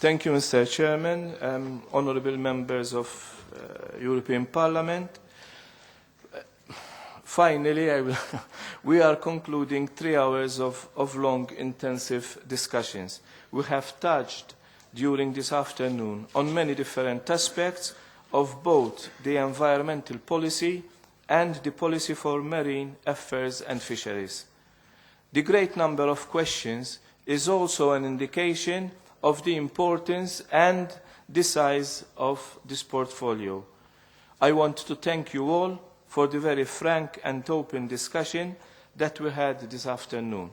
Thank you, Mr. Chairman, honourable members of European Parliament. Finally, we are concluding 3 hours of long, intensive discussions. We have touched during this afternoon on many different aspects of both the environmental policy and the policy for marine affairs and fisheries. The great number of questions is also an indication of the importance and the size of this portfolio. I want to thank you all for the very frank and open discussion that we had this afternoon.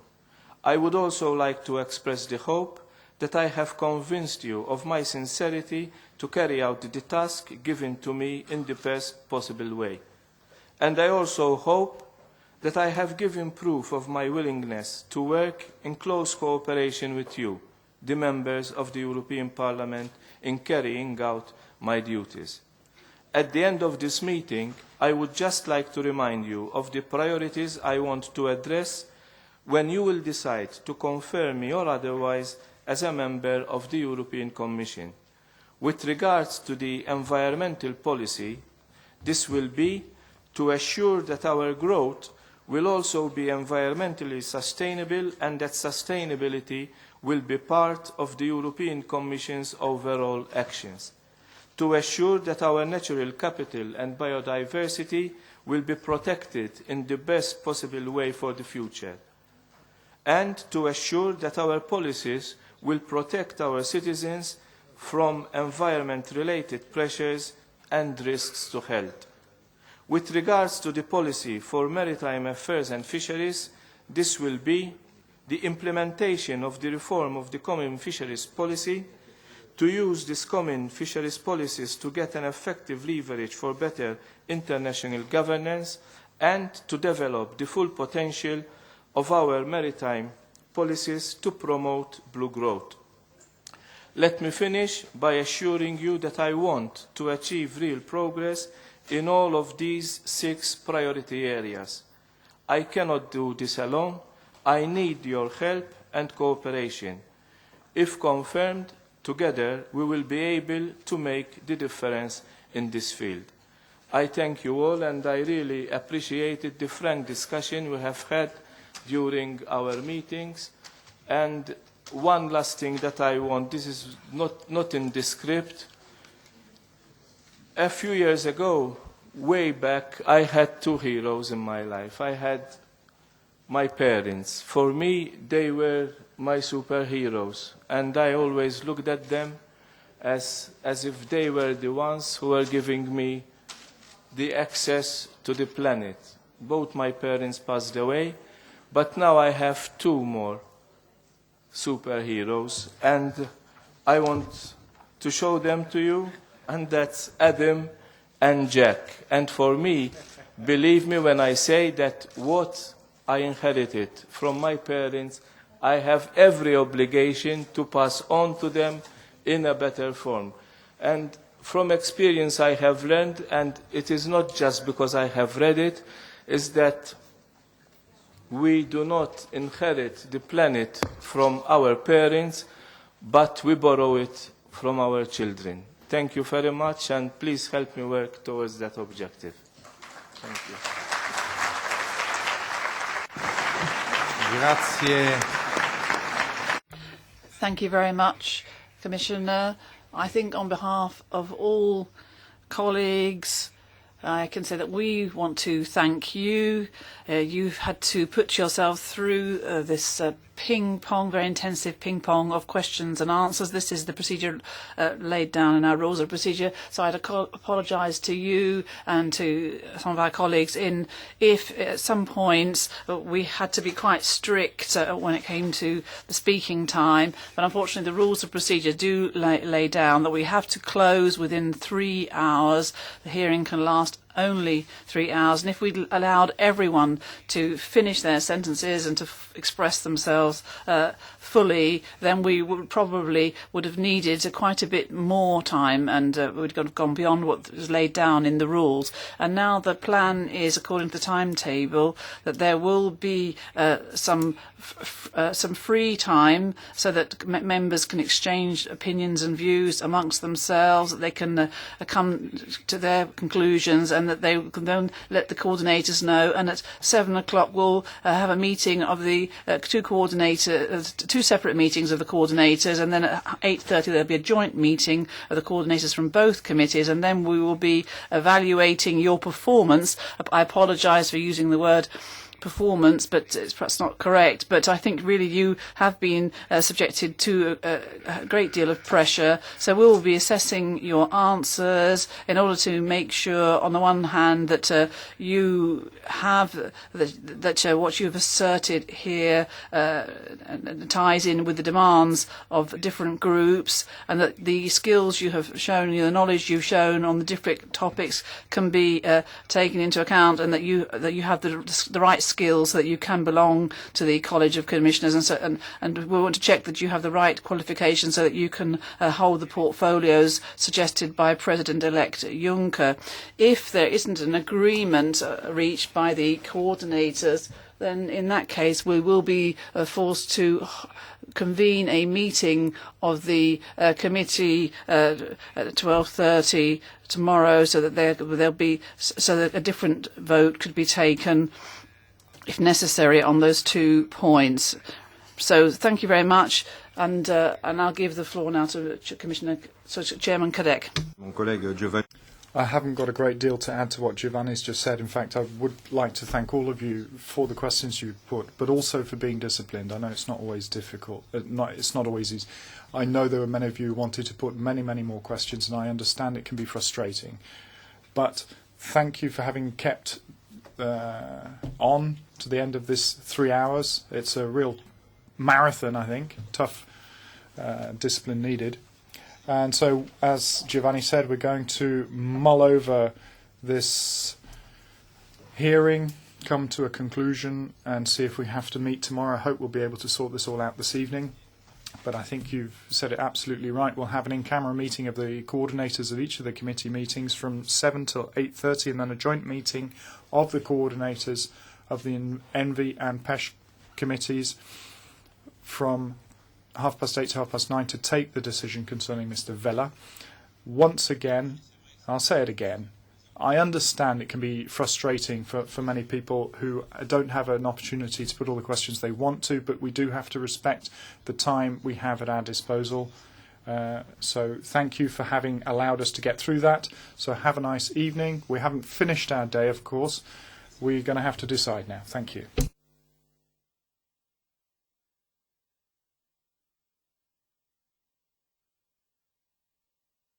I would also like to express the hope that I have convinced you of my sincerity to carry out the task given to me in the best possible way. And I also hope that I have given proof of my willingness to work in close cooperation with you, the members of the European Parliament, in carrying out my duties. At the end of this meeting, I would just like to remind you of the priorities I want to address when you will decide to confirm me or otherwise as a member of the European Commission. With regards to the environmental policy, this will be to assure that our growth will also be environmentally sustainable and that sustainability will be part of the European Commission's overall actions. To assure that our natural capital and biodiversity will be protected in the best possible way for the future. And to assure that our policies will protect our citizens from environment-related pressures and risks to health. With regards to the policy for maritime affairs and fisheries, this will be the implementation of the reform of the common fisheries policy, to use these common fisheries policies to get an effective leverage for better international governance, and to develop the full potential of our maritime policies to promote blue growth. Let me finish by assuring you that I want to achieve real progress in all of these 6 priority areas. I cannot do this alone. I need your help and cooperation. If confirmed, together we will be able to make the difference in this field. I thank you all, and I really appreciated the frank discussion we have had during our meetings. And one last thing that I want, this is not in the script. A few years ago, way back, I had 2 heroes in my life. I had my parents. For me, they were my superheroes, and I always looked at them as if they were the ones who were giving me the access to the planet. Both my parents passed away, but now I have 2 more superheroes, and I want to show them to you, and that's Adam and Jack. And for me, believe me when I say that what I inherited from my parents, I have every obligation to pass on to them in a better form. And from experience I have learned, and it is not just because I have read it, is that we do not inherit the planet from our parents, but we borrow it from our children. Thank you very much, and please help me work towards that objective. Thank you. Grazie. Thank you very much, Commissioner. I think on behalf of all colleagues, I can say that we want to thank you. You've had to put yourself through this ping-pong, very intensive ping-pong of questions and answers. This is the procedure laid down in our rules of procedure. So I'd apologise to you and to some of our colleagues if at some points we had to be quite strict when it came to the speaking time. But unfortunately, the rules of procedure do lay down that we have to close within 3 hours. The hearing can last only 3 hours. And if we allowed everyone to finish their sentences and to express themselves fully, then we would have needed quite a bit more time, and we'd have gone beyond what was laid down in the rules. And now the plan is, according to the timetable, that there will be some free time so that members can exchange opinions and views amongst themselves, that they can come to their conclusions, and that they can then let the coordinators know. And at 7 o'clock we'll have a meeting of the two separate meetings of the coordinators, and then at 8:30 there'll be a joint meeting of the coordinators from both committees, and then we will be evaluating your performance. I apologise for using the word performance, but it's perhaps not correct. But I think really you have been subjected to a great deal of pressure. So we will be assessing your answers in order to make sure, on the one hand, that you have that what you have asserted here ties in with the demands of different groups, and that the skills you have shown, the knowledge you've shown on the different topics can be taken into account, and that you have the right skills so that you can belong to the College of Commissioners, and we want to check that you have the right qualifications so that you can hold the portfolios suggested by President-elect Juncker. If there isn't an agreement reached by the coordinators, then in that case we will be forced to convene a meeting of the committee at 12:30 tomorrow, so that so that a different vote could be taken if necessary on those 2 points. So thank you very much, and I'll give the floor now to Chairman Cadec. I haven't got a great deal to add to what Giovanni's just said. In fact, I would like to thank all of you for the questions you put, but also for being disciplined. I know it's not always difficult. It's not always easy. I know there were many of you who wanted to put many, many more questions, and I understand it can be frustrating. But thank you for having kept on to the end of this 3 hours. It's a real marathon, I think. Tough discipline needed. And so, as Giovanni said, we're going to mull over this hearing, come to a conclusion, and see if we have to meet tomorrow. I hope we'll be able to sort this all out this evening. But I think you've said it absolutely right. We'll have an in-camera meeting of the coordinators of each of the committee meetings from 7 till 8:30, and then a joint meeting of the coordinators of the Envy and PESH committees from 8:30 to 9:30 to take the decision concerning Mr. Vella. Once again, I'll say it again, I understand it can be frustrating for many people who don't have an opportunity to put all the questions they want to, but we do have to respect the time we have at our disposal. So thank you for having allowed us to get through that. So have a nice evening. We haven't finished our day, of course. We're going to have to decide now. Thank you.